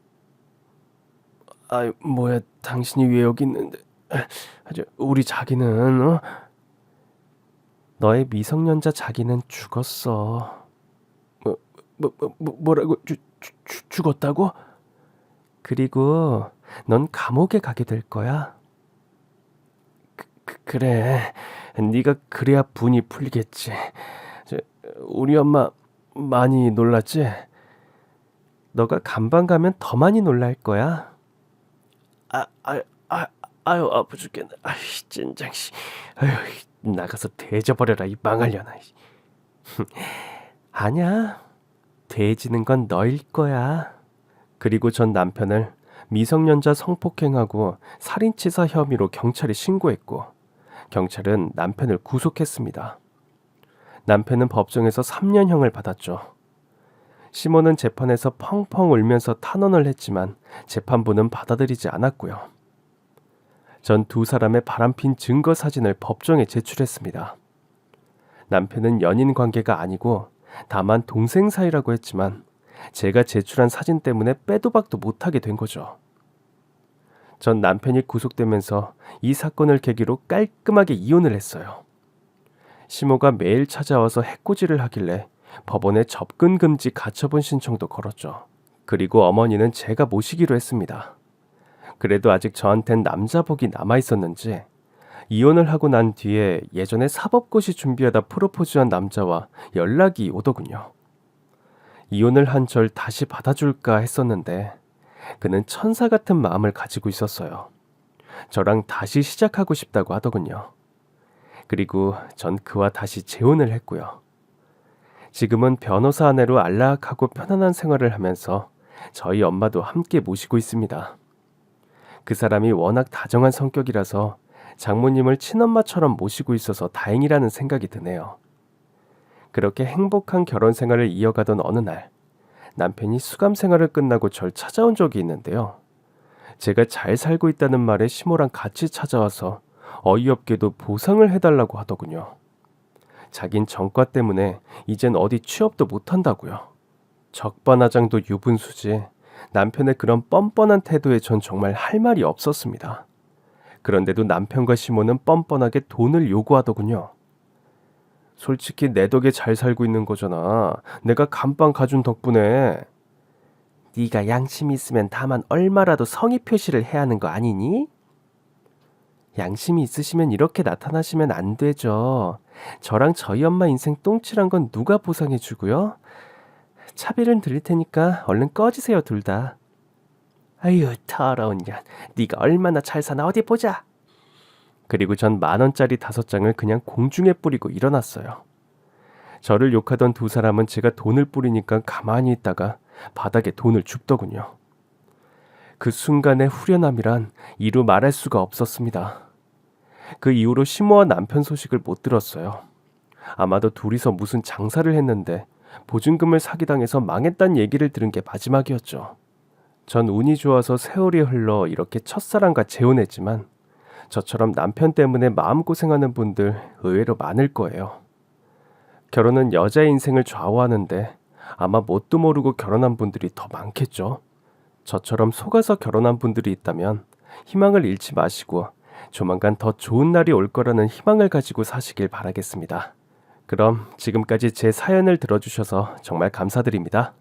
뭐야, 당신이 왜 여기 있는데? 우리 자기는 너의 미성년자 자기는 죽었어. 뭐라고? 죽었다고? 그리고 넌 감옥에 가게 될 거야. 그래, 네가 그래야 분이 풀리겠지. 우리 엄마 많이 놀랐지? 너가 감방 가면 더 많이 놀랄 거야. 아유, 아파 죽겠네. 아이, 젠장 씨. 아유, 나가서 돼져버려라, 이 망할려나. 아니야. 돼지는 건 너일 거야. 그리고 전 남편을 미성년자 성폭행하고 살인치사 혐의로 경찰에 신고했고 경찰은 남편을 구속했습니다. 남편은 법정에서 3년형을 받았죠. 시몬은 재판에서 펑펑 울면서 탄원을 했지만 재판부는 받아들이지 않았고요. 전 두 사람의 바람핀 증거 사진을 법정에 제출했습니다. 남편은 연인 관계가 아니고 다만 동생 사이라고 했지만 제가 제출한 사진 때문에 빼도 박도 못하게 된 거죠. 전 남편이 구속되면서 이 사건을 계기로 깔끔하게 이혼을 했어요. 시모가 매일 찾아와서 해코지를 하길래 법원에 접근 금지 가처분 신청도 걸었죠. 그리고 어머니는 제가 모시기로 했습니다. 그래도 아직 저한텐 남자복이 남아 있었는지 이혼을 하고 난 뒤에 예전에 사법고시 준비하다 프로포즈한 남자와 연락이 오더군요. 이혼을 한 절 다시 받아줄까 했었는데 그는 천사 같은 마음을 가지고 있었어요. 저랑 다시 시작하고 싶다고 하더군요. 그리고 전 그와 다시 재혼을 했고요. 지금은 변호사 아내로 안락하고 편안한 생활을 하면서 저희 엄마도 함께 모시고 있습니다. 그 사람이 워낙 다정한 성격이라서 장모님을 친엄마처럼 모시고 있어서 다행이라는 생각이 드네요. 그렇게 행복한 결혼 생활을 이어가던 어느 날, 남편이 수감 생활을 끝나고 절 찾아온 적이 있는데요. 제가 잘 살고 있다는 말에 시모랑 같이 찾아와서 어이없게도 보상을 해달라고 하더군요. 자긴 전과 때문에 이젠 어디 취업도 못한다고요. 적반하장도 유분수지 남편의 그런 뻔뻔한 태도에 전 정말 할 말이 없었습니다. 그런데도 남편과 시모는 뻔뻔하게 돈을 요구하더군요. 솔직히 내 덕에 잘 살고 있는 거잖아. 내가 감방 가준 덕분에. 네가 양심이 있으면 다만 얼마라도 성의 표시를 해야 하는 거 아니니? 양심이 있으시면 이렇게 나타나시면 안 되죠. 저랑 저희 엄마 인생 똥칠한 건 누가 보상해 주고요? 차비를 드릴 테니까 얼른 꺼지세요, 둘 다. 아유, 더러운 년. 네가 얼마나 잘 사나 어디 보자. 그리고 전 10,000원짜리 5장을 그냥 공중에 뿌리고 일어났어요. 저를 욕하던 두 사람은 제가 돈을 뿌리니까 가만히 있다가 바닥에 돈을 줍더군요. 그 순간의 후련함이란 이루 말할 수가 없었습니다. 그 이후로 시모와 남편 소식을 못 들었어요. 아마도 둘이서 무슨 장사를 했는데 보증금을 사기당해서 망했단 얘기를 들은 게 마지막이었죠. 전 운이 좋아서 세월이 흘러 이렇게 첫사랑과 재혼했지만 저처럼 남편 때문에 마음고생하는 분들 의외로 많을 거예요. 결혼은 여자의 인생을 좌우하는데 아마 뭣도 모르고 결혼한 분들이 더 많겠죠. 저처럼 속아서 결혼한 분들이 있다면 희망을 잃지 마시고 조만간 더 좋은 날이 올 거라는 희망을 가지고 사시길 바라겠습니다. 그럼 지금까지 제 사연을 들어주셔서 정말 감사드립니다.